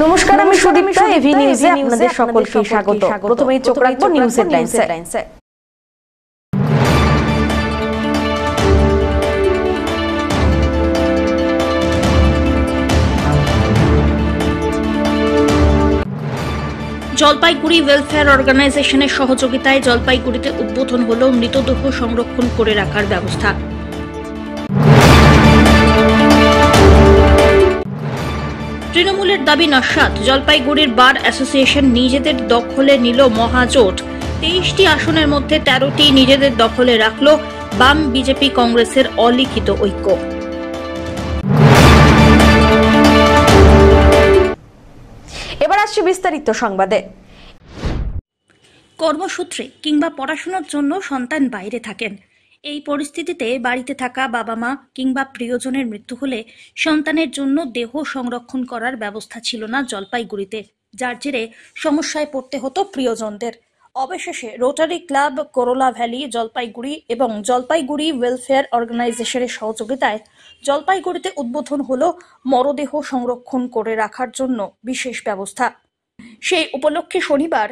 নমস্কার, আমি সুদীপ্তা। এভি নিউজে আপনাদের সকলকে স্বাগত। প্রথমেই চোখ রাখবো নিউজ হেডলাইনসে। জলপাইগুড়ি ওয়েলফেয়ার অর্গানাইজেশনের সহযোগিতায় জলপাইগুড়িতে উদ্বোধন হলো মৃতদেহ সংরক্ষণ করে রাখার ব্যবস্থা। তৃণমূলের দাবি নস্যাৎ, জলপাইগুড়ির বার অ্যাসোসিয়েশন নিজেদের দখলে নিল মহাজোট। 23টি আসনের মধ্যে 13টি নিজেদের দখলে রাখল বাম, বিজেপি, কংগ্রেসের অলিখিত ঐক্য। এবার আসছে বিস্তারিত সংবাদে। কর্মসূত্রে কিংবা পড়াশোনার জন্য সন্তান বাইরে থাকেন। এই পরিস্থিতিতে বাড়িতে থাকা বাবা মা কিংবা প্রিয়জনের মৃত্যু হলে সন্তানের জন্য দেহ সংরক্ষণ করার ব্যবস্থা ছিল না জলপাইগুড়িতে, যার জেরে সমস্যায় পড়তে হতো প্রিয়জনদের। অবশেষে রোটারি ক্লাব, করোলা ভ্যালি, জলপাইগুড়ি এবং জলপাইগুড়ি ওয়েলফেয়ার অর্গানাইজেশনের সহযোগিতায় জলপাইগুড়িতে উদ্বোধন হলো মরদেহ সংরক্ষণ করে রাখার জন্য বিশেষ ব্যবস্থা। সেই উপলক্ষে শনিবার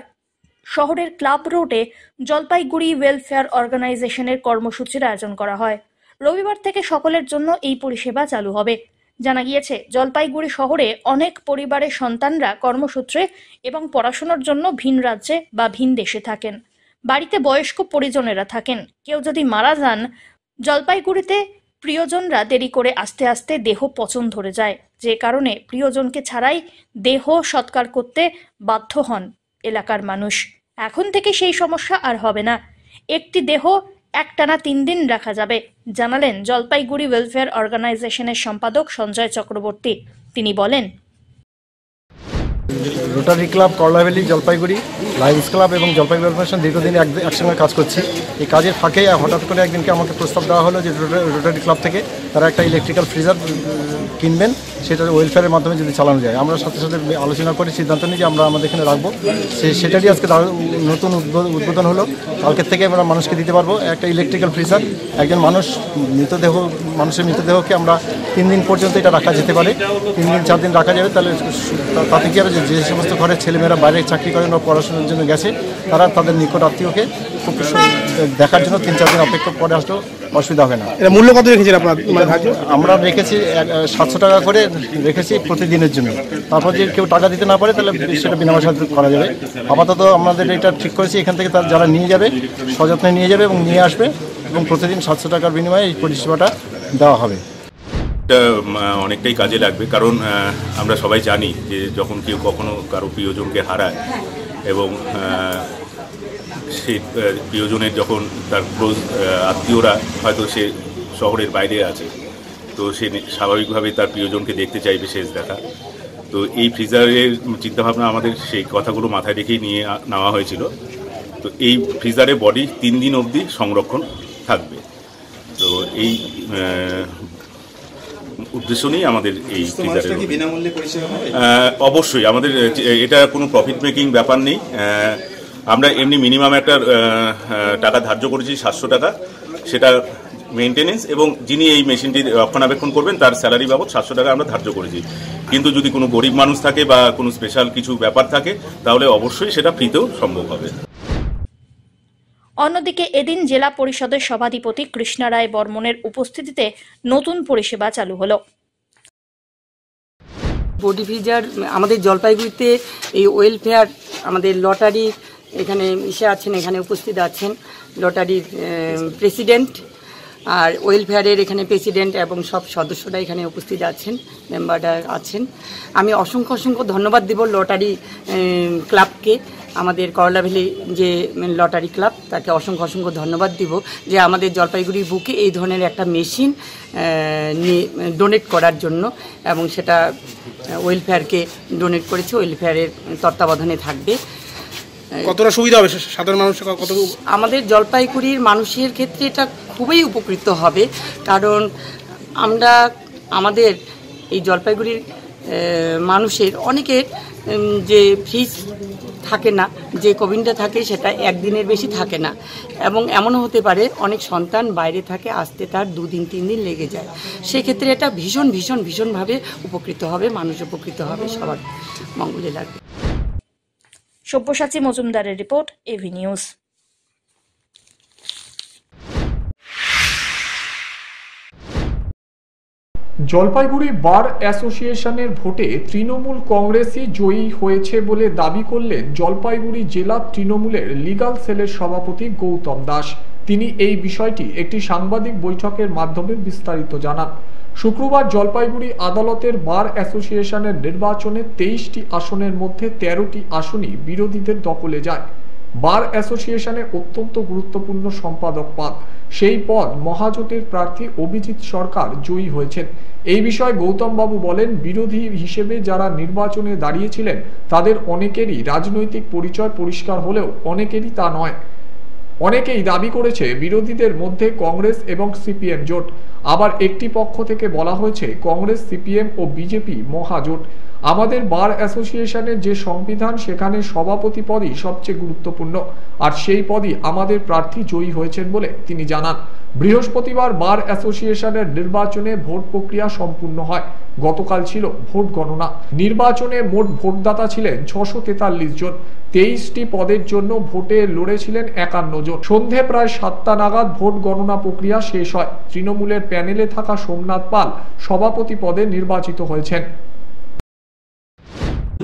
শহরের ক্লাব রোডে জলপাইগুড়ি ওয়েলফেয়ার অর্গানাইজেশনের কর্মসূচির আয়োজন করা হয়। রবিবার থেকে সকলের জন্য এই পরিষেবা চালু হবে। জানা গিয়েছে, জলপাইগুড়ি শহরে অনেক পরিবারের সন্তানরা কর্মসূত্রে এবং পড়াশোনার জন্য ভিন রাজ্যে বা ভিন দেশে থাকেন। বাড়িতে বয়স্ক পরিজনেরা থাকেন। কেউ যদি মারা যান, জলপাইগুড়িতে প্রিয়জনরা দেরি করে আস্তে আস্তে দেহ পচন ধরে যায়, যে কারণে প্রিয়জনকে ছাড়াই দেহ সৎকার করতে বাধ্য হন এলাকার মানুষ। এখন থেকে সেই সমস্যা আর হবে না। একটি দেহ একটানা 3 দিন রাখা যাবে, জানালেন জলপাইগুড়ি ওয়েলফেয়ার অর্গানাইজেশনের সম্পাদক সঞ্জয় চক্রবর্তী। তিনি বলেন, রোটারি ক্লাব, করোলা ভ্যালি, জলপাইগুড়ি লায়ন্স ক্লাব এবং জলপাইগুড়ি অর্গানাইজেশন দীর্ঘদিন একসঙ্গে কাজ করছি। এই কাজের ফাঁকে হঠাৎ করে একদিনকে আমাকে প্রস্তাব দেওয়া হলো যে রোটারি ক্লাব থেকে তারা একটা ইলেকট্রিক্যাল ফ্রিজার কিনবেন, সেটা ওয়েলফেয়ারের মাধ্যমে যদি চালানো যায়। আমরা সাথে সাথে আলোচনা করে সিদ্ধান্ত নিই যে আমরা আমাদের এখানে রাখবো। সেটারই আজকে নতুন উদ্বোধন হলো। কালকের থেকে আমরা মানুষকে দিতে পারবো একটা ইলেকট্রিক্যাল ফ্রিজার। একজন মানুষের মৃতদেহকে আমরা 3 দিন পর্যন্ত এটা রাখা যেতে পারে। 3 দিন 4 দিন রাখা যাবে। তাহলে তাতে কি হবে, যে সমস্ত ঘরের ছেলেমেয়েরা বাইরে চাকরি করেন বা পড়াশোনার জন্য গেছে, তারা তাদের নিকট আত্মীয়কে খুব দেখার জন্য 3-4 দিন অপেক্ষা করে আসলেও অসুবিধা হবে না। এটা মূল্য কত রেখেছেন আপনার? আমরা রেখেছি 700 টাকা করে রেখেছি প্রতিদিনের জন্য। তারপর যদি কেউ টাকা দিতে না পারে তাহলে সেটা বিনা পয়সা করা যাবে। আপাতত আমাদের এটা ঠিক করেছি, এখান থেকে তারা যারা নিয়ে যাবে সযত্নে নিয়ে যাবে এবং নিয়ে আসবে, এবং প্রতিদিন 700 টাকার বিনিময়ে এই পরিষেবাটা দেওয়া হবে। এটা অনেকটাই কাজে লাগবে, কারণ আমরা সবাই জানি যে যখন কেউ কখনো কারো প্রিয়জনকে হারায় এবং সেই প্রিয়জনের যখন তার ক্লোজ আত্মীয়রা হয়তো সে শহরের বাইরে আছে, তো সে স্বাভাবিকভাবে তার প্রিয়জনকে দেখতে চাইবে শেষ দেখা। তো এই ফ্রিজারের চিন্তাভাবনা আমাদের সেই কথাগুলো মাথায় রেখেই নিয়ে নেওয়া হয়েছিল। তো এই ফ্রিজারে বডি 3 দিন অবধি সংরক্ষণ থাকবে। তো এই উদ্দেশ্য নিয়ে আমাদের এই ফ্রিজারের অবশ্যই আমাদের এটা কোনো প্রফিট মেকিং ব্যাপার নেই। আমরা এমনি মিনিমাম একটা টাকা ধার্য করেছি 700 টাকা, সেটা মেনটেনেন্স এবং যিনি এই মেশিনটি রক্ষণাবেক্ষণ করবেন তার স্যালারি বাবদ 700 টাকা আমরা ধার্য করেছি। কিন্তু যদি কোনো গরিব মানুষ থাকে বা কোনো স্পেশাল কিছু ব্যাপার থাকে, তাহলে অবশ্যই সেটা ফ্রিতেও সম্ভব হবে। অন্যদিকে এদিন জেলা পরিষদের সভাধিপতি কৃষ্ণা রায় বর্মনের উপস্থিতিতে নতুন পরিষেবা চালু হলো। বডি ফ্রিজার আমাদের জলপাইগুড়িতে এই ওয়েলফেয়ার, আমাদের লটারি এখানে আছেন, এখানে উপস্থিত আছেন লটারির প্রেসিডেন্ট আর ওয়েলফেয়ারের এখানে প্রেসিডেন্ট এবং সব সদস্যরা এখানে উপস্থিত আছেন, মেম্বাররা আছেন। আমি অসংখ্য ধন্যবাদ দেব লটারি ক্লাবকে, আমাদের করোলা ভ্যালি যে লটারি ক্লাব, তাকে অসংখ্য ধন্যবাদ দিব যে আমাদের জলপাইগুড়ির বুকে এই ধরনের একটা মেশিন ডোনেট করার জন্য, এবং সেটা ওয়েলফেয়ারকে ডোনেট করেছে, ওয়েলফেয়ারের তত্ত্বাবধানে থাকবে। কতটা সুবিধা হবে সাধারণ মানুষের? আমাদের জলপাইগুড়ির মানুষের ক্ষেত্রে এটা খুবই উপকৃত হবে, কারণ আমরা আমাদের এই জলপাইগুড়ির মানুষের অনেকের যে ফ্রিজ থাকে না, যে কোভিডটা থাকে সেটা একদিনের বেশি থাকে না, এবং এমনও হতে পারে অনেক সন্তান বাইরে থাকে, আসতে তার 2 দিন 3 দিন লেগে যায়। সেক্ষেত্রে এটা ভীষণভাবে উপকৃত হবে, মানুষ উপকৃত হবে, সবার মঙ্গলে লাগবে। সব্যসাচী মজুমদারের রিপোর্ট, এভি নিউজ। জলপাইগুড়ি বার অ্যাসোসিয়েশনের ভোটে তৃণমূল কংগ্রেসই জয়ী হয়েছে বলে দাবি করলেন জলপাইগুড়ি জেলা তৃণমূলের লিগ্যাল সেলের সভাপতি গৌতম দাস। তিনি এই বিষয়টি একটি সাংবাদিক বৈঠকের মাধ্যমে বিস্তারিত জানান। শুক্রবার জলপাইগুড়ি আদালতের বার অ্যাসোসিয়েশনের নির্বাচনে 23টি আসনের মধ্যে 13টি আসনই বিরোধীদের দখলে যায়। বার অ্যাসোসিয়েশনে অত্যন্ত গুরুত্বপূর্ণ সম্পাদক পদ, সেই পদ মহাজোটের প্রার্থী অভিজিৎ সরকার জয়ী হয়েছেন। এই বিষয়ে গৌতম বাবু বলেন, বিরোধী হিসেবে যারা নির্বাচনে দাঁড়িয়েছিলেন তাদের অনেকেরই রাজনৈতিক পরিচয় পরিষ্কার হলেও অনেকেরই তা নয়। অনেকেই দাবি করেছে বিরোধীদের মধ্যে কংগ্রেস এবং সিপিএম জোট, আবার একটি পক্ষ থেকে বলা হয়েছে কংগ্রেস, সিপিএম ও বিজেপি মহাজোট। আমাদের বার অ্যাসোসিয়েশনের যে সংবিধান, সেখানে সভাপতি পদই সবচেয়ে গুরুত্বপূর্ণ, আর সেই পদই আমাদের প্রার্থী জয়ী হয়েছেন বলে তিনি জানান। বৃহস্পতিবার বার অ্যাসোসিয়েশনের নির্বাচনে ভোট প্রক্রিয়া সম্পূর্ণ হয়। গতকাল ছিল ভোট গণনা। নির্বাচনে মোট ভোটদাতা ছিলেন 643 জন। 23টি পদের জন্য ভোটে লড়েছিলেন 51 জন। সন্ধে প্রায় 7টা নাগাদ ভোট গণনা প্রক্রিয়া শেষ হয়। তৃণমূলের প্যানেলে থাকা সোমনাথ পাল সভাপতি পদে নির্বাচিত হয়েছেন।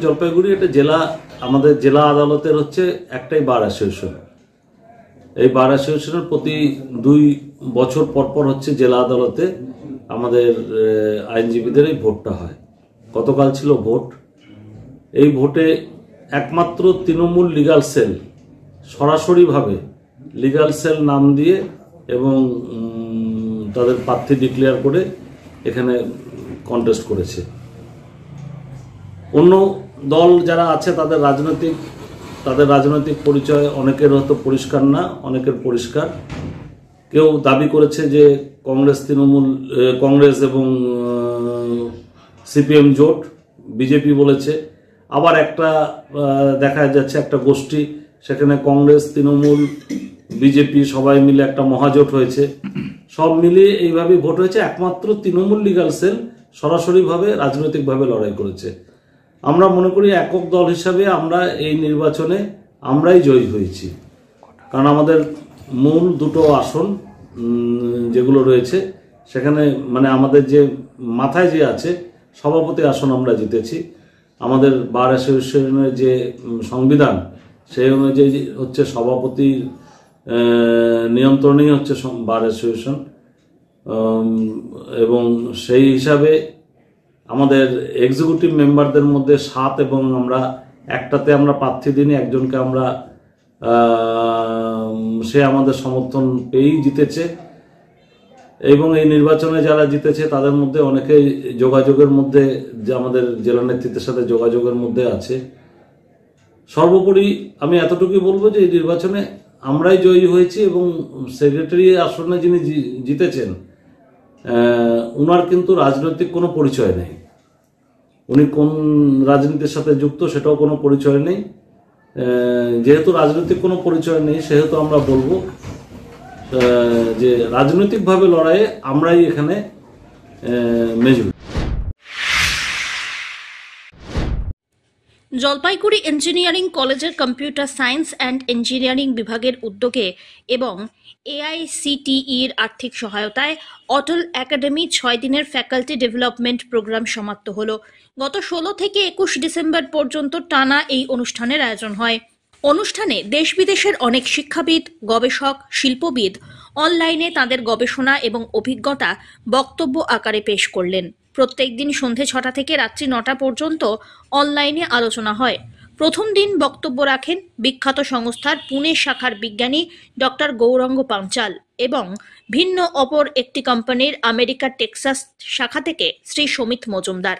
জলপাইগুড়ি একটা জেলা, আমাদের জেলা আদালতের হচ্ছে একটাই বার অ্যাসোসিয়েশন। এই বার অ্যাসোসিয়েশনের প্রতি 2 বছর পর হচ্ছে জেলা আদালতে আমাদের আইনজীবীদের এই ভোটটা হয়। গতকাল ছিল ভোট। এই ভোটে একমাত্র তৃণমূল লিগ্যাল সেল সরাসরিভাবে লিগ্যাল সেল নাম দিয়ে এবং তাদের প্রার্থী ডিক্লেয়ার করে এখানে কন্টেস্ট করেছে। অন্য দল যারা আছে তাদের রাজনৈতিক পরিচয় অনেকের হয়তো পরিষ্কার না, অনেকের পরিষ্কার। কেউ দাবি করেছে যে কংগ্রেস এবং সিপিএম জোট, বিজেপি বলেছে। আবার একটা দেখা যাচ্ছে একটা গোষ্ঠী, সেখানে কংগ্রেস, তৃণমূল, বিজেপি সবাই মিলে একটা মহাজোট হয়েছে। সব মিলিয়ে এইভাবে ভোট হয়েছে। একমাত্র তৃণমূল লিগ্যাল সেল সরাসরিভাবে রাজনৈতিকভাবে লড়াই করেছে। আমরা মনে করি একক দল হিসাবে আমরা এই নির্বাচনে আমরাই জয়ী হয়েছি, কারণ আমাদের মূল 2টো আসন যেগুলো রয়েছে সেখানে মানে আমাদের যে মাথায় যে আছে সভাপতি আসন আমরা জিতেছি। আমাদের বার অ্যাসোসিয়েশনের যে সংবিধান সেই অনুযায়ী হচ্ছে সভাপতির নিয়ন্ত্রণেই হচ্ছে বার অ্যাসোসিয়েশন, এবং সেই হিসাবে আমাদের এক্সিকিউটিভ মেম্বারদের মধ্যে 7 এবং আমরা একটাতে আমরা প্রার্থী দিনই একজনকে আমরা সে আমাদের সমর্থন পেয়েই জিতেছে। এবং এই নির্বাচনে যারা জিতেছে তাদের মধ্যে অনেকেই যোগাযোগের মধ্যে, যে আমাদের জেলা নেতৃত্বের সাথে যোগাযোগের মধ্যে আছে। সর্বোপরি আমি এতটুকুই বলবো যে এই নির্বাচনে আমরাই জয়ী হয়েছি, এবং সেক্রেটারি আসনে যিনি জিতেছেন উনার কিন্তু রাজনৈতিক কোনো পরিচয় নেই। উনি কোন রাজনীতির সাথে যুক্ত সেটাও কোনো পরিচয় নেই। যেহেতু রাজনৈতিক কোনো পরিচয় নেই, সেহেতু আমরা বলবো যে রাজনৈতিকভাবে লড়াইয়ে আমরাই এখানে মেজর। জলপাইগুড়ি ইঞ্জিনিয়ারিং কলেজের কম্পিউটার সায়েন্স অ্যান্ড ইঞ্জিনিয়ারিং বিভাগের উদ্যোগে এবং AICTE-র আর্থিক সহায়তায় অটল একাডেমি 6 দিনের ফ্যাকাল্টি ডেভেলপমেন্ট প্রোগ্রাম সমাপ্ত হলো। গত 16 থেকে 21 ডিসেম্বর পর্যন্ত টানা এই অনুষ্ঠানের আয়োজন হয়। অনুষ্ঠানে দেশ বিদেশের অনেক শিক্ষাবিদ, গবেষক, শিল্পবিদ অনলাইনে তাদের গবেষণা এবং অভিজ্ঞতা বক্তব্য আকারে পেশ করলেন। প্রত্যেক দিন সন্ধে 6টা থেকে রাত্রি 9টা পর্যন্ত অনলাইনে আলোচনা হয়। প্রথম দিন বক্তব্য রাখেন বিখ্যাত সংস্থার পুনে শাখার বিজ্ঞানী ডক্টর গৌরাঙ্গ পাঞ্চাল এবং ভিন্ন অপর একটি কোম্পানির আমেরিকার টেক্সাস শাখা থেকে শ্রী সমিত মজুমদার।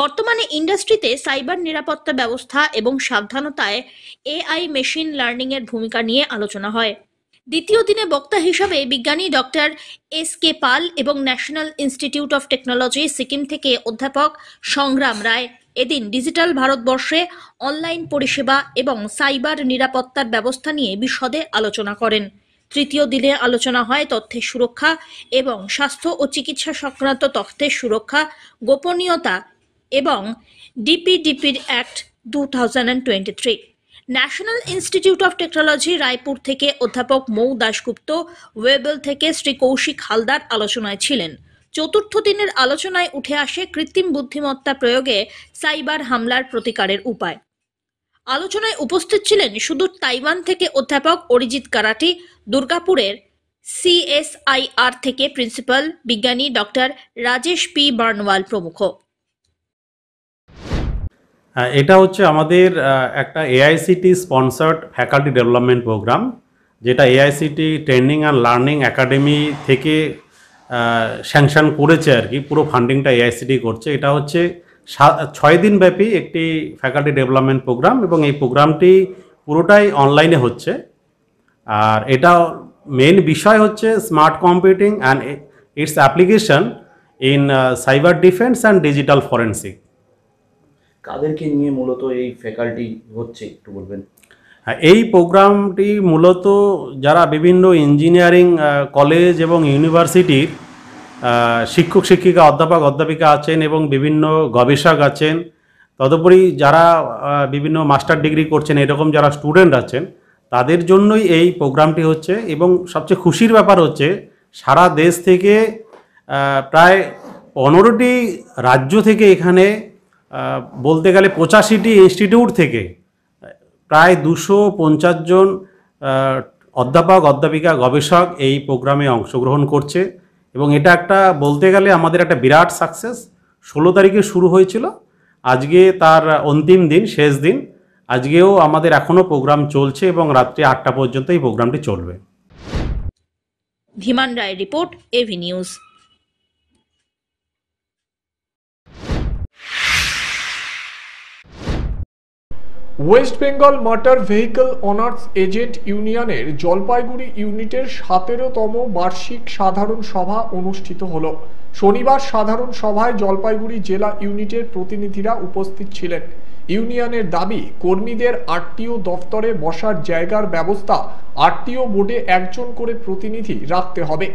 বর্তমানে ইন্ডাস্ট্রিতে সাইবার নিরাপত্তা ব্যবস্থা এবং সাবধানতায় AI মেশিন লার্নিং এর ভূমিকা নিয়ে আলোচনা হয়। দ্বিতীয় দিনে বক্তা হিসাবে বিজ্ঞানী ডক্টর এস.কে. পাল এবং national institute of technology Sikkim থেকে অধ্যাপক সংগ্রাম রায় এদিন ডিজিটাল ভারতবর্ষে অনলাইন পরিষেবা এবং সাইবার নিরাপত্তার ব্যবস্থা নিয়ে বিশদে আলোচনা করেন। তৃতীয় দিনে আলোচনা হয় তথ্যের সুরক্ষা এবং স্বাস্থ্য ও চিকিৎসা সংক্রান্ত তথ্যের সুরক্ষা, গোপনীয়তা এবং ডিপিডিপির act 2023। National institute of technology Raipur থেকে অধ্যাপক মৌ দাশগুপ্ত, ওয়েবেল থেকে শ্রী কৌশিক হালদার আলোচনায় ছিলেন। চতুর্থ দিনের আলোচনায় উঠে আসে কৃত্রিম বুদ্ধিমত্তা প্রয়োগে সাইবার হামলার প্রতিকারের উপায়। আলোচনায় উপস্থিত ছিলেন সুদূর তাইওয়ান থেকে অধ্যাপক অরিজিৎ কারাটি, দুর্গাপুরের CSIR থেকে প্রিন্সিপাল বিজ্ঞানী ডক্টর রাজেশ পি বার্নওয়াল প্রমুখ। এটা হচ্ছে আমাদের একটা AICT sponsored faculty development programme, যেটা AICT training and learning academy থেকে স্যাংশন করেছে আর কি। পুরো ফান্ডিংটা এআইসিটি করছে। এটা হচ্ছে 6 দিন ব্যাপী একটি ফ্যাকাল্টি ডেভেলপমেন্ট প্রোগ্রাম এবং এই প্রোগ্রামটি পুরোটাই অনলাইনে হচ্ছে। আর এটা মেন বিষয় হচ্ছে smart computing and it's application in cyber defence and digital forensic. কাদেরকে নিয়ে মূলত এই ফ্যাকাল্টি হচ্ছে একটু বলবেন? এই প্রোগ্রামটি মূলত যারা বিভিন্ন ইঞ্জিনিয়ারিং কলেজ এবং ইউনিভার্সিটির শিক্ষক শিক্ষিকা, অধ্যাপক অধ্যাপিকা আছেন এবং বিভিন্ন গবেষক আছেন, তদুপরি যারা বিভিন্ন মাস্টার ডিগ্রি করছেন, এরকম যারা স্টুডেন্ট আছেন, তাদের জন্যই এই প্রোগ্রামটি হচ্ছে। এবং সবচেয়ে খুশির ব্যাপার হচ্ছে সারা দেশ থেকে প্রায় 15টি রাজ্য থেকে এখানে বলতে গেলে 85টি ইনস্টিটিউট থেকে প্রায় 250 জন অধ্যাপক অধ্যাপিকা গবেষক এই প্রোগ্রামে অংশগ্রহণ করছে। এবং এটা একটা বলতে গেলে আমাদের একটা বিরাট সাকসেস। 16 তারিখে শুরু হয়েছিল, আজকে তার অন্তিম দিন, শেষ দিন। আজকেও আমাদের এখনও প্রোগ্রাম চলছে এবং রাত্রি 8টা পর্যন্ত এই প্রোগ্রামটি চলবে। Dhiman Roy report, AV news. West Bengal motor vehicle owners agent ইউনিয়নের জলপাইগুড়ি ইউনিটের 17তম বার্ষিক সাধারণ সভা অনুষ্ঠিত হল। শনিবার সাধারণ সভায় জলপাইগুড়ি জেলা ইউনিটের প্রতিনিধিরা উপস্থিত ছিলেন। ইউনিয়নের দাবি, কর্মীদের আরটিও দফতরে বসার জায়গার ব্যবস্থা, আরটিও বোর্ডে একজন করে প্রতিনিধি রাখতে হবে,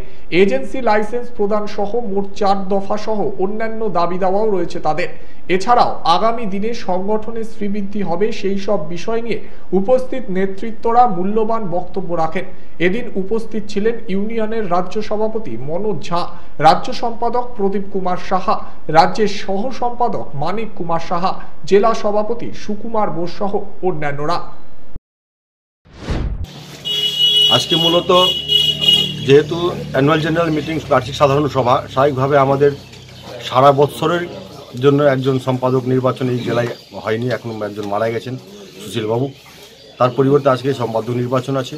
এজেন্সি লাইসেন্স প্রদান সহ মোট 4 দফা সহ অন্যান্য দাবি দাওয়াও রয়েছে তাদের। এছাড়াও আগামী দিনে সংগঠনের শ্রীবৃদ্ধি হবে সেই সব বিষয় নিয়ে উপস্থিত নেতৃত্বরা মূল্যবান বক্তব্য রাখেন। এদিন উপস্থিত ছিলেন ইউনিয়নের রাজ্য সভাপতি মনোজ ঝা, রাজ্য সম্পাদক প্রদীপ কুমার সাহা, রাজ্যের সহ সম্পাদক মানিক কুমার সাহা, জেলা সভাপতি সুকুমার বোস সহ অন্যান্যরা। আজকে মূলত যেহেতু অ্যানুয়াল জেনারেল মিটিং, বার্ষিক সাধারণ সভা, স্বাভাবিকভাবে আমাদের সারা বৎসরের জন্য একজন সম্পাদক নির্বাচন এই জেলায় হয়নি। এখন একজন মারা গেছেন সুশীলবাবু, তার পরিবর্তে আজকে সম্পাদক নির্বাচন আছে।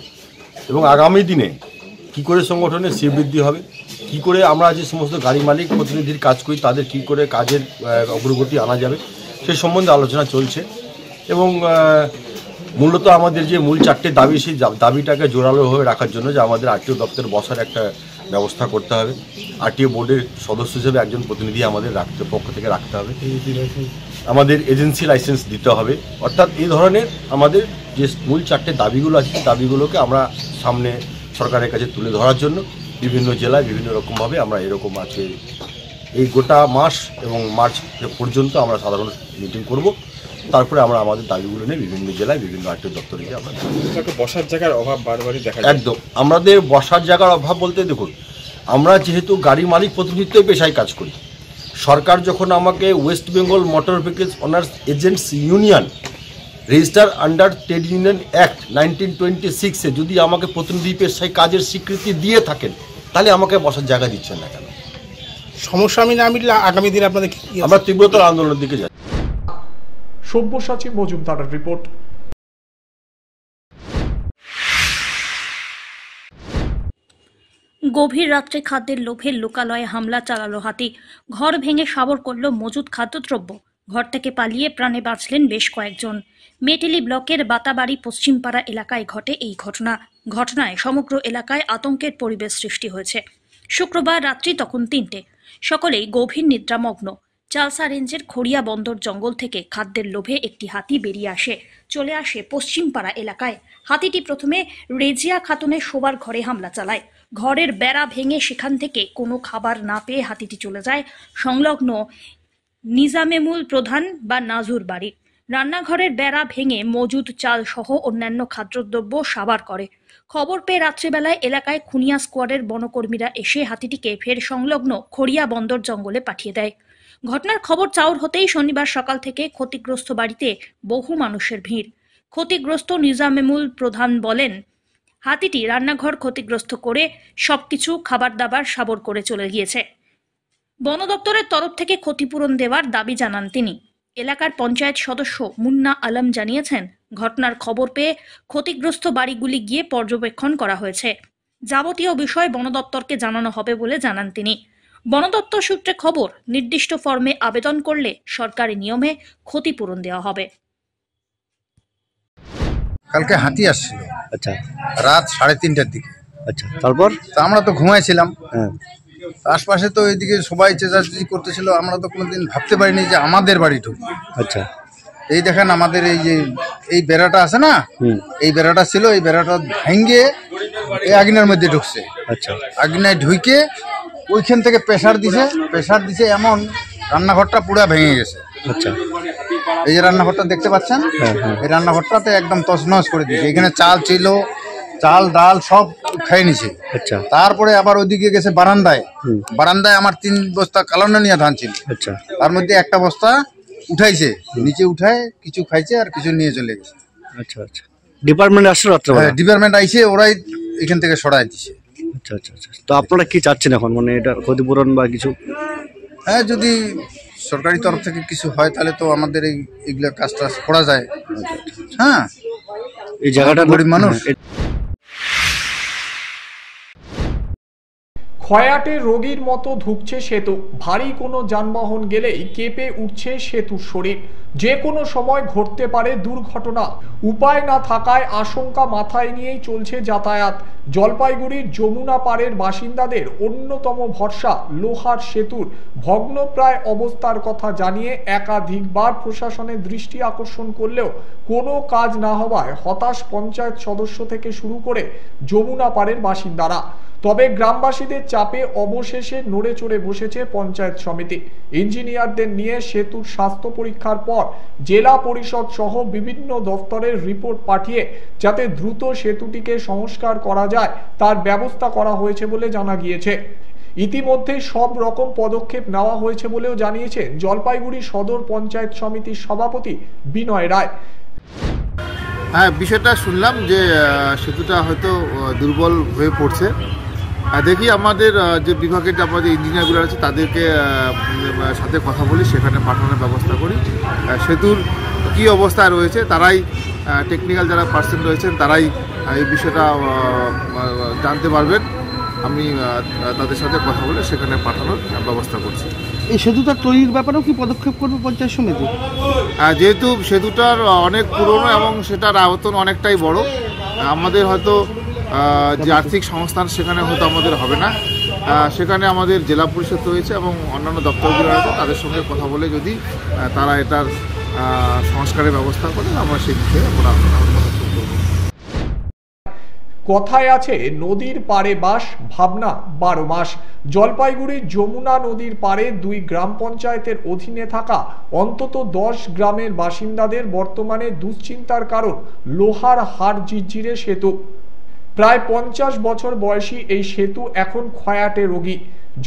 এবং আগামী দিনে কি করে সংগঠনের শ্রীবৃদ্ধি হবে, কি করে আমরা যে সমস্ত গাড়ি মালিক প্রতিনিধির কাজ করি তাদের কি করে কাজের অগ্রগতি আনা যাবে সেই সম্বন্ধে আলোচনা চলছে। এবং মূলত আমাদের যে মূল 4টে দাবি, সেই দাবিটাকে জোরালোভাবে রাখার জন্য যে আমাদের আরটিও দপ্তরে বসার একটা ব্যবস্থা করতে হবে, আরটিও বোর্ডের সদস্য হিসেবে একজন প্রতিনিধি আমাদের পক্ষ থেকে রাখতে হবে, আমাদের এজেন্সি লাইসেন্স দিতে হবে। অর্থাৎ এই ধরনের আমাদের যে মূল 4টে দাবিগুলো আছে, দাবিগুলোকে আমরা সামনে সরকারের কাছে তুলে ধরার জন্য বিভিন্ন জেলায় বিভিন্ন রকমভাবে আমরা এরকম আছে এই গোটা মাস এবং মার্চ পর্যন্ত আমরা সাধারণ মিটিং করব। তারপরে আমরা আমাদের দাবিগুলো নিয়ে বিভিন্ন জেলায় বিভিন্ন আরটিও দপ্তরে গিয়ে আমরা বসার জায়গার অভাব বারবারই দেখা যায়। একদম আমাদের বসার জায়গার অভাব বলতে, দেখুন আমরা যেহেতু গাড়ি মালিক প্রতিনিধিত্ব পেশায় কাজ করি, সরকার যখন আমাকে West Bengal motor vehicles owners agents union register under trade union act 1926-এ যদি আমাকে প্রতিনিধি পেশায় কাজের স্বীকৃতি দিয়ে থাকেন, তাহলে আমাকে বসার জায়গা দিচ্ছেন না কেন? সমস্যা আমি না মিললে আগামী দিনে আপনাদের আমরা তীব্রতর আন্দোলনের দিকে যাই। সব্যসাচী মজুমদারের রিপোর্ট। গভীর রাত্রে খাদ্যের লোভে লোকালয়ে হামলা চালালো হাতি, ঘর ভেঙে সাবর করল মজুদ খাদ্যদ্রব্য। ঘর থেকে পালিয়ে প্রাণে বাঁচলেন বেশ কয়েকজন। মেটেলি ব্লকের বাতাবাড়ি পশ্চিমপাড়া এলাকায় ঘটে এই ঘটনায় সমগ্র এলাকায় আতঙ্কের পরিবেশ সৃষ্টি হয়েছে। শুক্রবার রাত্রি তখন 3টে, সকলেই গভীর নিদ্রামগ্ন। চালসা রেঞ্জের খড়িয়া বন্দর জঙ্গল থেকে খাদ্যের লোভে একটি হাতি বেরিয়ে চলে আসে পশ্চিমপাড়া এলাকায়। হাতিটি প্রথমে রেজিয়া খাতুনের শোবার ঘরে হামলা চালায়। ঘরের বেড়া ভেঙে সেখান থেকে কোনো খাবার না পেয়ে হাতিটি চলে যায় সংলগ্ন নিজামেমুল প্রধান বা নাজুর বাড়ি। রান্নাঘরের বেড়া ভেঙে মজুদ চাল সহ অন্যান্য খাদ্যদ্রব্য সাবার করে। খবর পেয়ে রাত্রিবেলায় এলাকায় খুনিয়া স্কোয়াডের বনকর্মীরা এসে হাতিটিকে ফের সংলগ্ন খড়িয়া বন্দর জঙ্গলে পাঠিয়ে দেয়। ঘটনার খবর চাউর হতেই শনিবার সকাল থেকে ক্ষতিগ্রস্ত বাড়িতে বহু মানুষের ভিড়। ক্ষতিগ্রস্ত নিজামেমুল প্রধান বলেন, হাতিটি রান্নাঘর ক্ষতিগ্রস্ত করে সবকিছু খাবার দাবার সাবর করে চলে গিয়েছে। বন দপ্তরের তরফ থেকে ক্ষতিপূরণ দেওয়ার দাবি জানান তিনি। এলাকার পঞ্চায়েত সদস্য মুন্না আলম জানিয়েছেন, ঘটনার খবর পেয়ে ক্ষতিগ্রস্ত বাড়িগুলি গিয়ে পর্যবেক্ষণ করা হয়েছে। যাবতীয় বিষয় বন দপ্তরকে জানানো হবে বলে জানান তিনি। বন দপ্তর সূত্রে খবর, নির্দিষ্ট ফর্মে আবেদন করলে সরকারি নিয়মে ক্ষতিপূরণ দেওয়া হবে। কালকে হাতি আসছিল, আচ্ছা, রাত 3:30টার দিকে। আচ্ছা, তারপর আমরা তো ঘুমাইছিলাম। হ্যাঁ, আশপাশে তো এদিকে সবাই চেঁচাচেঁচি করতেছিল। আমরা তো কোনোদিন ভাবতে পারিনি যে আমাদের বাড়ি ঢুকবে। আচ্ছা, এই দেখেন আমাদের এই যে এই বেড়াটা আছে না, এই বেড়াটা ছিল, এই বেড়াটা ভেঙে এই আগুনের মধ্যে ঢুকছে। আচ্ছা, আগুনায় ঢুকে ওইখান থেকে প্রেসার দিছে এমন রান্নাঘরটা পুরো ভেঙে গেছে। আচ্ছা, এই যে রান্নাঘরটা দেখতে পাচ্ছেন, এই রান্নাঘরটাতে একদম তছনছ করে দিয়েছে। এখানে চাল ছিল, চাল ডাল সব খেয়ে নিছে। আচ্ছা, তারপরে আবার ওইদিকে গেছে বারান্দায় আমার 3 বস্তা কালানুনিয়া ধান ছিল। আচ্ছা, তার মধ্যে একটা বস্তা উঠাইছে, নিচে উঠায় কিছু খাইছে আর কিছু নিয়ে চলে গেছে। আচ্ছা আচ্ছা, ডিপার্টমেন্ট আসছে রাত্রে? হ্যাঁ, ডিপার্টমেন্ট আইছে, ওরাই এখান থেকে সরাই দিছে। আচ্ছা আচ্ছা আচ্ছা, তো আপনারা কি চাচ্ছেন এখন, মানে এটা ক্ষতিপূরণ বা কিছু? হ্যাঁ, যদি সরকারি তরফ থেকে কিছু হয় তাহলে তো আমাদের এইগুলো কাজটা করা যায়। হ্যাঁ, এই জায়গাটা গরিব মানুষ। খয়াটে রোগীর মতো ধুঁকছে সেতু, ভারী কোনো যানবাহন গেলেই কেঁপে উঠছে সেতুর শরীর। যে কোনো সময় ঘটতে পারে দুর্ঘটনা। উপায় না থাকায় আশঙ্কা মাথায় নিয়েই চলছে যাতায়াত। জলপাইগুড়ির যমুনা পাড়ের বাসিন্দাদের অন্যতম ভরসা লোহার সেতুর ভগ্নপ্রায় অবস্থার কথা জানিয়ে একাধিকবার প্রশাসনের দৃষ্টি আকর্ষণ করলেও কোনো কাজ না হওয়ায় হতাশ পঞ্চায়েত সদস্য থেকে শুরু করে যমুনা পাড়ের বাসিন্দারা। তবে গ্রামবাসীদের চাপে অবশেষে নড়ে চড়ে বসেছে পঞ্চায়েত সমিতি। ইঞ্জিনিয়ারদের নিয়ে সেতুর স্বাস্থ্য পরীক্ষার পর জেলা পরিষদ সহ বিভিন্ন দপ্তরের রিপোর্ট পাঠিয়ে যাতে দ্রুত সেতুটিকে সংস্কার করা যায় তার ব্যবস্থা করা হয়েছে বলে জানা গিয়েছে। ইতিমধ্যে সব রকম পদক্ষেপ নেওয়া হয়েছে বলেও জানিয়েছেন জলপাইগুড়ি সদর পঞ্চায়েত সমিতির সভাপতি বিনয় রায়। হ্যাঁ, বিষয়টা শুনলাম যে সেতুটা হয়তো দুর্বল হয়ে পড়ছে। দেখি আমাদের যে বিভাগের যে আমাদের ইঞ্জিনিয়ারগুলো আছে তাদেরকে সাথে কথা বলি, সেখানে পাঠানোর ব্যবস্থা করি। সেতুর কী অবস্থায় রয়েছে তারাই, টেকনিক্যাল যারা পার্সন রয়েছেন তারাই এই বিষয়টা জানতে পারবেন। আমি তাদের সাথে কথা বলে সেখানে পাঠানোর ব্যবস্থা করছি। এই সেতুটা তৈরির ব্যাপারেও কি পদক্ষেপ করবে পঞ্চায়েত সমিতি? যেহেতু সেতুটার অনেক পুরনো এবং সেটার আয়তন অনেকটাই বড়, আমাদের হয়তো যে আর্থিক সংস্থান সেখানে হয়তো আমাদের হবে না। সেখানে আমাদের জেলা পরিষদ রয়েছে এবং অন্যান্য দপ্তরগুলো রয়েছে, তাদের সঙ্গে কথা বলে যদি তারা এটার সংস্কারের ব্যবস্থা করে আমরা সেই বিষয়ে আমরা কথায় আছে নদীর পাড়ে বাস, ভাবনা 12 মাস। জলপাইগুড়ির যমুনা নদীর পাড়ে 2 গ্রাম পঞ্চায়েতের অধীনে থাকা অন্তত 10 গ্রামের বাসিন্দাদের বর্তমানে দুশ্চিন্তার কারণ লোহার হাড় জিরজিরে সেতু। প্রায় 50 বছর বয়সী এই সেতু এখন ক্ষয়াটে রোগী।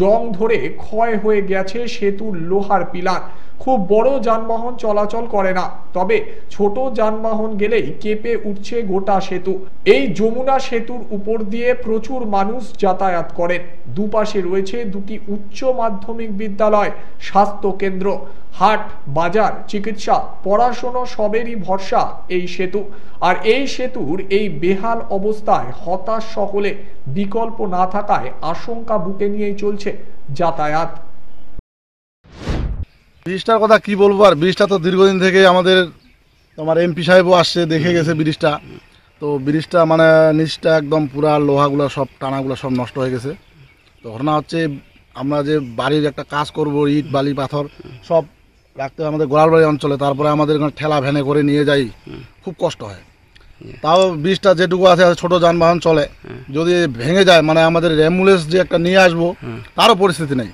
জং ধরে ক্ষয় হয়ে গেছে সেতুর লোহার পিলার। খুব বড় যানবাহন চলাচল করে না, তবে ছোট যানবাহন গেলেই কেঁপে উঠছে গোটা সেতু। এই যমুনা সেতুর উপর দিয়ে প্রচুর মানুষ যাতায়াত করেন। দুপাশে রয়েছে 2টি উচ্চ মাধ্যমিক বিদ্যালয়, স্বাস্থ্য কেন্দ্র, হাট, বাজার, চিকিৎসা, পড়াশোনা সবেরই ভরসা এই সেতু। আর এই সেতুর এই বেহাল অবস্থায় হতাশ সকলে। বিকল্প না থাকায় আশঙ্কা বুকে নিয়েই চলছে যাতায়াত। ব্রিজটার কথা কি বলবো, আর ব্রিজটা তো দীর্ঘদিন থেকে আমাদের তোমার এমপি সাহেবও আসছে, দেখে গেছে ব্রিজটা। তো ব্রিজটা মানে নিচটা একদম পুরা লোহাগুলো সব টানাগুলো সব নষ্ট হয়ে গেছে। তো ঘটনা হচ্ছে আমরা যে বাড়ির একটা কাজ করব, ইট বালি পাথর সব রাখতে হয় আমাদের গোড়ালবাড়ি অঞ্চলে, তারপরে আমাদের ঠেলা ভ্যানে করে নিয়ে যাই, খুব কষ্ট হয়। তাও ব্রিজটা যেটুকু আছে ছোট যানবাহন চলে, যদি ভেঙে যায় মানে আমাদের অ্যাম্বুলেন্স যে একটা নিয়ে আসবো তারও পরিস্থিতি নেই।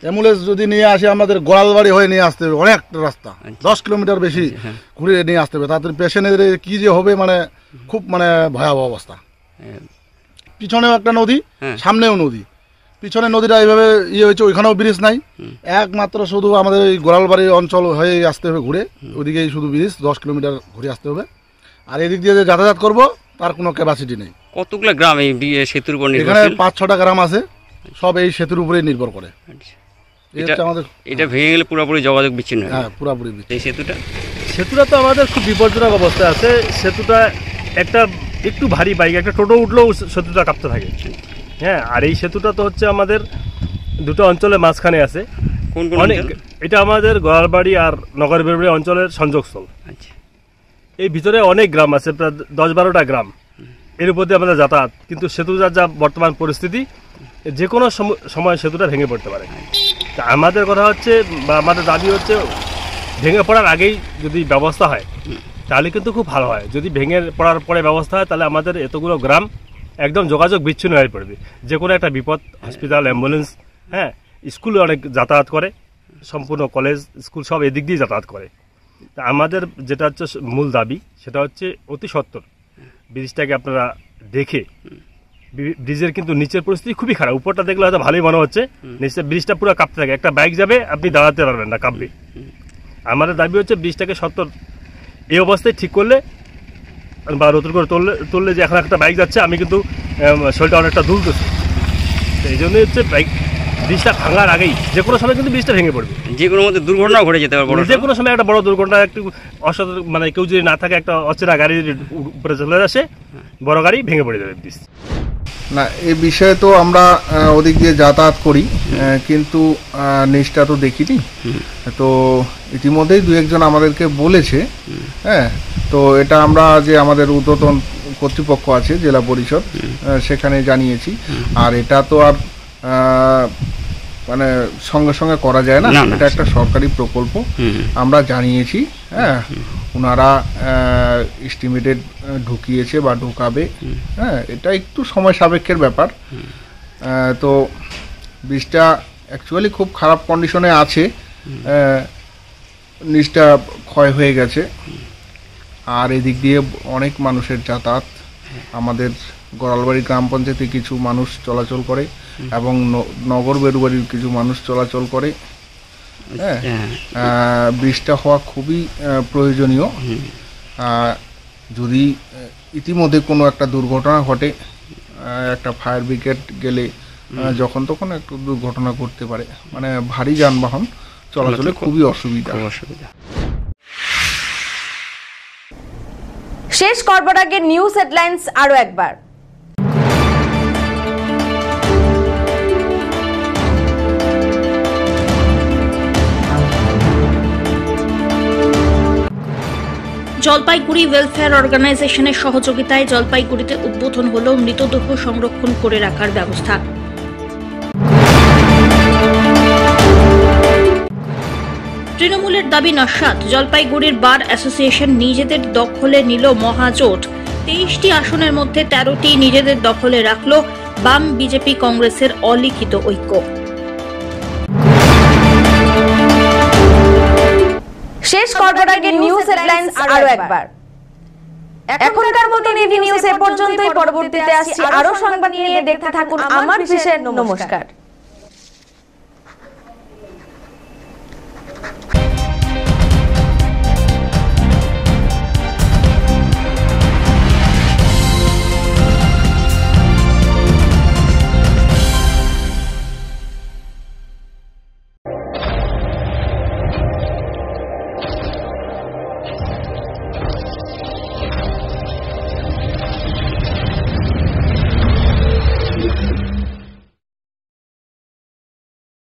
অ্যাম্বুলেন্স যদি নিয়ে আসি আমাদের গোড়ালবাড়ি হয়ে নিয়ে আসতে হবে, অনেকটা রাস্তা 10 কিলোমিটার বেশি ঘুরে নিয়ে আসতে হবে। তাদের পেশেন্টের কি যে হবে মানে খুব মানে ভয়াবহ অবস্থা। পিছনেও একটা নদী, সামনেও নদী, পিছনে নদীটা এইভাবে ইয়ে হয়েছে, ওইখানেও ব্রিজ নাই, একমাত্র শুধু আমাদের এই গোড়ালবাড়ি অঞ্চল হয়ে আসতে হবে ঘুরে, ওইদিকেই শুধু ব্রিজ 10 কিলোমিটার ঘুরে আসতে হবে। আর এদিক দিয়ে যে যাতায়াত করবো তার কোনো ক্যাপাসিটি নেই। কতগুলো গ্রাম এই সেতুর উপর নির্ভর? এখানে 5-6টা গ্রাম আছে, সব এই সেতুর উপরেই নির্ভর করে। এটা ভেঙে গেলে পুরোপুরি যোগাযোগ বিচ্ছিন্ন হয়। হ্যাঁ, পুরোপুরি। এই সেতুটা তো আমাদের খুব বিপজ্জনক অবস্থায় আছে। সেতুটা একটু ভারী বাইক, একটা টোটো উঠলেও সেতুটা কাঁপতে থাকে। হ্যাঁ, আর এই সেতুটা তো হচ্ছে আমাদের দুটো অঞ্চলের মাঝখানে আছে। এটা আমাদের গোয়ালবাড়ি আর নগর বেরবাড়ি অঞ্চলের সংযোগস্থল। এই ভিতরে অনেক গ্রাম আছে, প্রায় 10-12টা গ্রাম, এর উপর দিয়ে আমাদের যাতায়াত। কিন্তু সেতুটার যা বর্তমান পরিস্থিতি, যে কোনো সময় সেতুটা ভেঙে পড়তে পারে। তা আমাদের কথা হচ্ছে বা আমাদের দাবি হচ্ছে ভেঙে পড়ার আগেই যদি ব্যবস্থা হয় তাহলে কিন্তু খুব ভালো হয়। যদি ভেঙে পড়ার পরে ব্যবস্থা হয় তাহলে আমাদের এতগুলো গ্রাম একদম যোগাযোগ বিচ্ছিন্ন হয়ে পড়বে। যে কোনো একটা বিপদ, হসপিটাল, অ্যাম্বুলেন্স, হ্যাঁ, স্কুলে অনেক যাতায়াত করে, সম্পূর্ণ কলেজ স্কুল সব এদিক দিয়ে যাতায়াত করে। তা আমাদের যেটা হচ্ছে মূল দাবি সেটা হচ্ছে অতি সত্বর ব্রিজটাকে আপনারা দেখে, ব্রিজের কিন্তু নিচের পরিস্থিতি খুবই খারাপ। উপরটা দেখলে হয়তো ভালোই মনে হচ্ছে, নিচের ব্রিজটা পুরো কাঁপতে থাকে, একটা বাইক যাবে আপনি দাঁড়াতে পারবেন না, কাঁপবে। আমাদের দাবি হচ্ছে ব্রিজটাকে সত্তর এই অবস্থায় ঠিক করলে বা নতুন করে তুললে, যে এখন একটা বাইক যাচ্ছে, আমি কিন্তু শরীরটা অনেকটা দুলতেছে, এই জন্যই হচ্ছে ব্রিজটা ভাঙার আগেই যে কোনো সময় কিন্তু ব্রিজটা ভেঙে পড়বে, যে কোনো মধ্যে দুর্ঘটনা ঘটে যেতে পারে। যে কোনো সময় একটা বড় দুর্ঘটনা, একটু অসতর্ক মানে কেউ যদি না থাকে, একটা অচেনা গাড়ি উপরে চলে আসে, বড় গাড়ি ভেঙে পড়ে যাবে ব্রিজ। না, এই বিষয়ে তো আমরা ওদিক দিয়ে যাতায়াত করি, কিন্তু নিচটা তো দেখিনি। তো ইতিমধ্যেই 2-1 আমাদেরকে বলেছে। হ্যাঁ, তো এটা আমরা যে আমাদের ঊর্ধ্বতন কর্তৃপক্ষ আছে জেলা পরিষদ, সেখানে জানিয়েছি। আর এটা তো আর মানে সঙ্গে সঙ্গে করা যায় না, এটা একটা সরকারি প্রকল্প, আমরা জানিয়েছি। হ্যাঁ, ওনারা এস্টিমেটেড ঢুকিয়েছে বা ঢুকাবে। হ্যাঁ, এটা একটু সময় সাপেক্ষের ব্যাপার। তো ব্রিজটা অ্যাকচুয়ালি খুব খারাপ কন্ডিশনে আছে, নিচটা ক্ষয় হয়ে গেছে। আর এদিক দিয়ে অনেক মানুষের যাতায়াত, আমাদের গোড়ালবাড়ি গ্রাম পঞ্চায়েতে কিছু মানুষ চলাচল করে এবং নগর বেরুবাড়ির কিছু মানুষ চলাচল করে। হ্যাঁ, ব্রিজটা হওয়া খুবই প্রয়োজনীয়। যদি ইতিমধ্যে কোনো একটা দুর্ঘটনা ঘটে, একটা ফায়ার ব্রিগেড গেলে যখন তখন একটু দুর্ঘটনা ঘটতে পারে, মানে ভারী যানবাহন চলাচলে খুবই অসুবিধা। শেষ করবার আগে নিউজ হেডলাইন্স আরো একবার। জলপাইগুড়ি ওয়েলফেয়ার অর্গানাইজেশনের সহযোগিতায় জলপাইগুড়িতে উদ্বোধন হল মৃতদেহ সংরক্ষণ করে রাখার ব্যবস্থা। তৃণমূলের দাবি নস্যাৎ, জলপাইগুড়ির বার অ্যাসোসিয়েশন নিজেদের দখলে নিল মহাজোট। 23টি আসনের মধ্যে 13টি নিজেদের দখলে রাখল বাম, বিজেপি, কংগ্রেসের অলিখিত ঐক্য। শেষ করবার আগে নিউজ হেডলাইন্স আরো একবার। এখনকার মতন এই নিউজ এ পর্যন্তই। পরবর্তীতে আসছি আরো সংবাদ নিয়ে, দেখতে থাকুন আমার বিশেষ। নমস্কার।